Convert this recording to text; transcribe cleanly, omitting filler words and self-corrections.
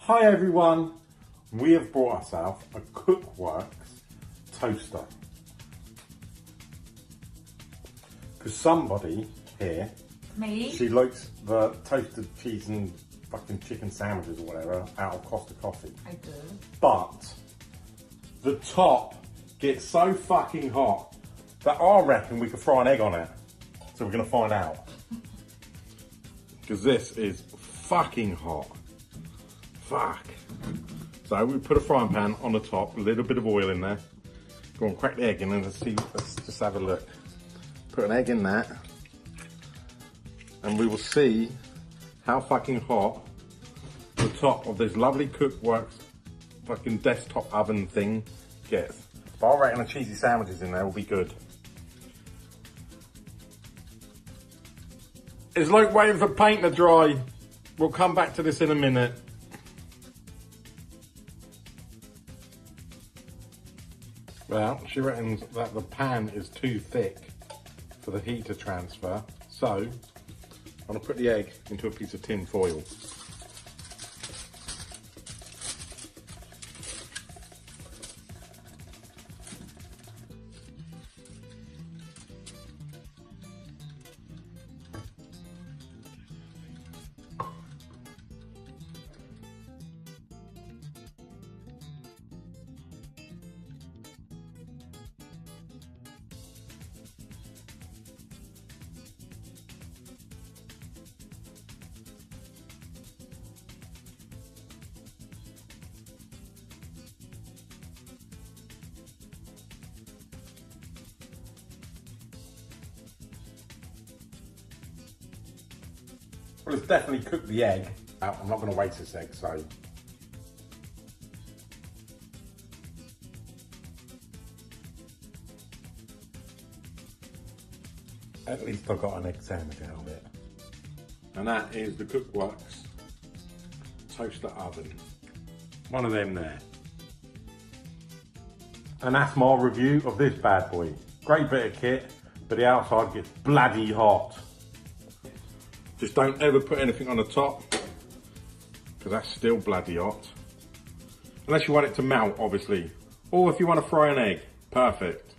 Hi everyone, we have brought ourselves a Cookworks toaster. Because somebody here, me, she likes the toasted cheese and fucking chicken sandwiches or whatever out of Costa Coffee. I do. But the top gets so fucking hot that I reckon we could fry an egg on it. So we're gonna find out. Because this is fucking hot. Fuck. So we put a frying pan on the top, a little bit of oil in there. Go on, crack the egg in and let's just have a look. Put an egg in that. And we will see how fucking hot the top of this lovely Cookworks fucking desktop oven thing gets. But I reckon the cheesy sandwiches in there will be good. It's like waiting for paint to dry. We'll come back to this in a minute. Well, she reckons that the pan is too thick for the heat to transfer. So, I'm gonna put the egg into a piece of tin foil. Well, it's definitely cooked the egg. I'm not going to waste this egg, so. At least I got an egg sandwich out of it. And that is the Cookworks toaster oven. One of them there. And that's my review of this bad boy. Great bit of kit, but the outside gets bloody hot. Just don't ever put anything on the top, because that's still bloody hot. Unless you want it to melt, obviously. Or if you want to fry an egg, perfect.